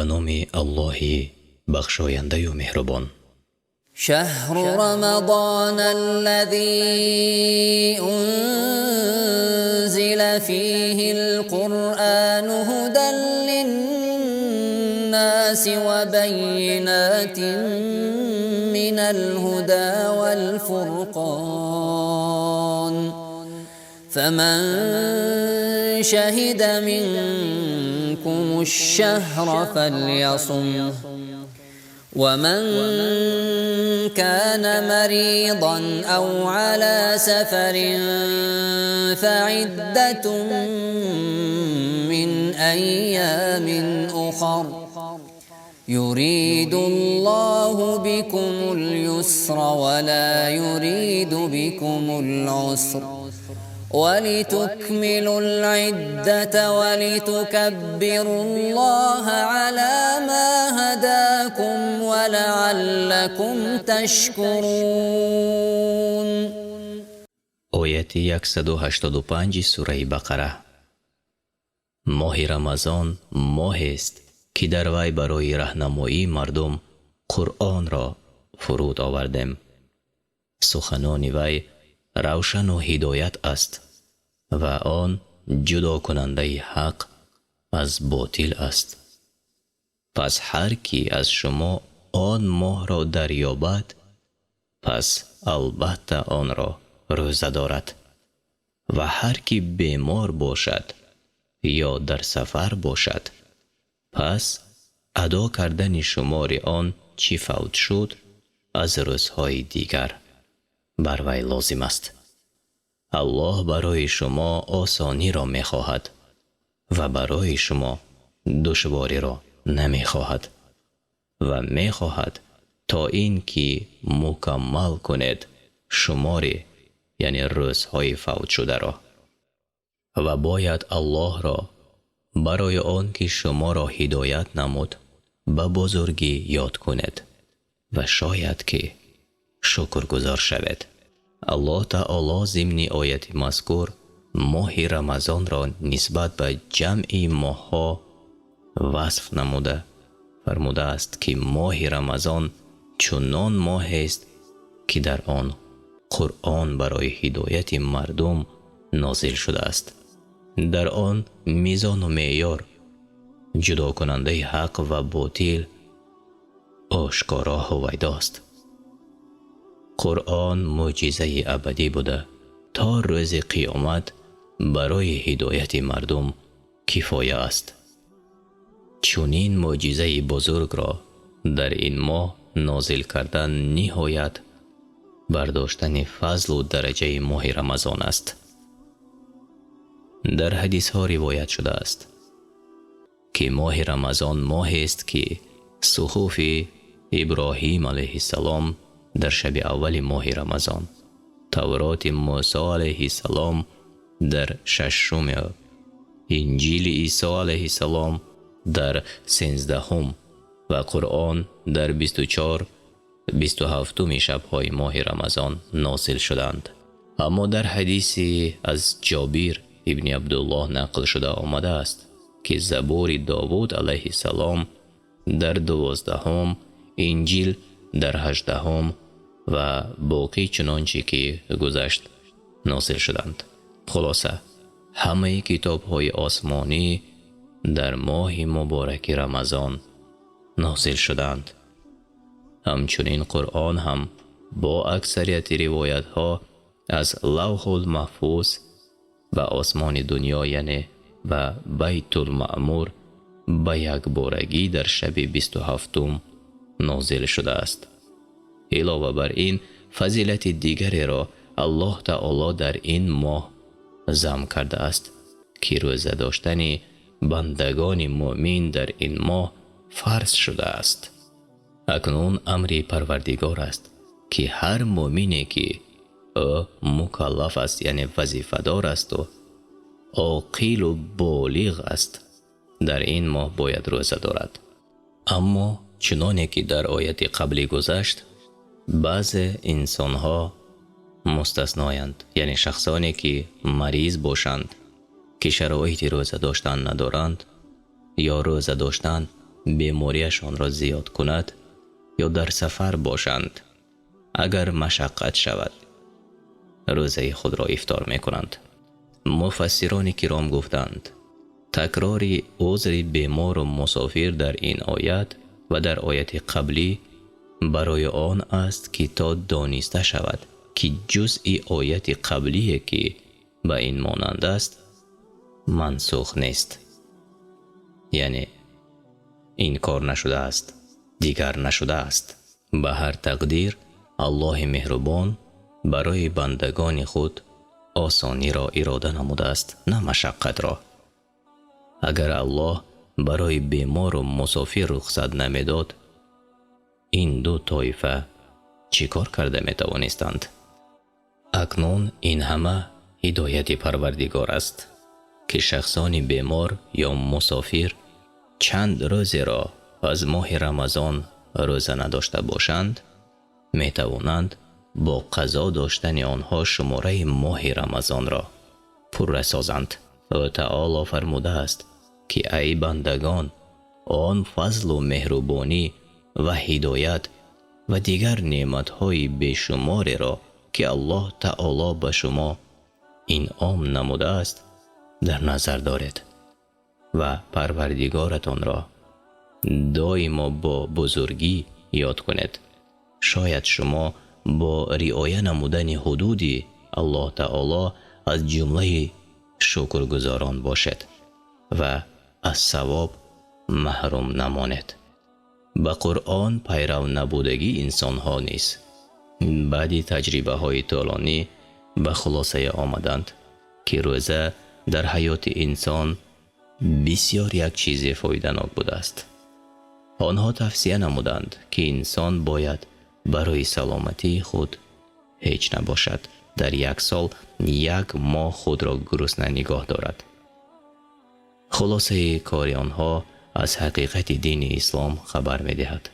به نام الله بخشاینده و مهربان. شهر رمضان الذي أنزل فيه القرآن هدى للناس وبينات من الهدى والفرقان فمن شهد منكم الشهر فليصمه ومن كان مريضا أو على سفر فعدة من أيام أخر يريد الله بكم اليسر ولا يريد بكم العسر ولتكملوا العدة ولتكبروا الله على ما هداكم ولعلكم تشكرون. آیت 185 سوره بقره. ماه رمضان ماهی است که در وی برای راهنمایی مردم قرآن را فرود آوردیم. سخنان وی روشن و هدایت است و آن جدا کننده حق از باطل است. پس هر کی از شما آن ماه را دریابد پس البته آن را روزه دارد و هر کی بیمار باشد یا در سفر باشد پس ادا کردن شمار آن چی فوت شد از روزهای دیگر بر وی لازم است. الله برای شما آسانی را می خواهد و برای شما دشواری را نمی خواهد و می خواهد تا این که مکمل کنید شماری یعنی روزهای فوت شده را و باید الله را برای آن که شما را هدایت نمود به بزرگی یاد کنید و شاید که شکرگزار شوید. الله تعالی ضمن آیت مذکور ماه رمضان را نسبت به جمع ماه‌ها وصف نموده فرموده است که ماه رمضان چنان ماه است که در آن قرآن برای هدایت مردم نازل شده است. در آن میزان و معیار جدا کننده حق و باطل آشکارا هویدا است. قرآن معجزه ابدی بوده تا روز قیامت برای هدایت مردم کفایه است. چنین معجزه بزرگ را در این ماه نازل کردن نهایت برداشتن فضل و درجه ماه رمضان است. در حدیث ها روایت شده است که ماه رمضان ماهی است که صحف ابراهیم علیه السلام در شب اول ماه رمضان، تورات موسی علیه السلام در ششم، انجیل عیسی علیه السلام در 13 و قرآن در 27 شب‌های ماه رمضان نازل شدند. اما در حدیثی از جابر ابن عبدالله نقل شده آمده است که زبور داوود علیه السلام در 12، انجیل در 18 و باقی چنانچه که گذشت نازل شدند. خلاصه همه کتاب‌های آسمانی در ماه مبارک رمضان نازل شدند. همچنین قرآن هم با اکثریت روایت‌ها از لوح المحفوظ و آسمان دنیا یعنی و بیت المعمور به یک بارگی در شب 27 نازل شده است. علاوه بر این فضیلت دیگری را الله تعالی در این ماه ضم کرده است که روزه داشتن بندگان مؤمن در این ماه فرض شده است. اکنون امر پروردگار است که هر مؤمنی که او مکلف است یعنی وظیفه دار است و عاقل و بالغ است در این ماه باید روزه دارد. اما چنانه که در آیت قبلی گذشت بعض انسانها مستثنایند، یعنی شخصانی که مریض باشند که شرایط روزه داشتن ندارند یا روزه داشتن بیماریشان را زیاد کند یا در سفر باشند، اگر مشقت شود روزه خود را افطار می کنند. مفسران کرام گفتند تکرار عذر بیمار و مسافر در این آیت و در آیت قبلی برای آن است که تا دانسته شود که جزئی آیت قبلی که به این مانند است منسوخ نیست، یعنی این کار نشده است، دیگر نشده است. به هر تقدیر الله مهربان برای بندگان خود آسانی را اراده نموده است، نه مشقت را. اگر الله برای بیمار و مسافر رخصت نمیداد، این دو طایفه چی کار کرده می توانستند؟ اکنون این همه هدایت پروردگار است که شخصان بیمار یا مسافر چند روزی را از ماه رمضان روزه نداشته باشند، می توانند با قضا داشتن آنها شماره ماه رمضان را پر سازند. و تعالی فرموده است که ای بندگان، آن فضل و مهربانی و هدایت و دیگر نعمت‌های بیشماری را که الله تعالی به شما انعام نموده است در نظر دارید و پروردگارتان را دائما با بزرگی یاد کنید. شاید شما با رعایت نمودن حدود الله تعالی از جمله شکرگزاران باشد و از ثواب محروم نمانید. به قرآن پیرو نبودگی انسان ها نیست. بعد تجربه های طولانی به خلاصه آمدند که روزه در حیات انسان بسیار یک چیز فایده‌ناک بوده است. آنها توصیه نمودند که انسان باید برای سلامتی خود هیچ نباشد، در یک سال 1 ماه خود را گرسنه نگاه دارد. خلاصه کار آنها از حقیقت دین اسلام خبر می دهد.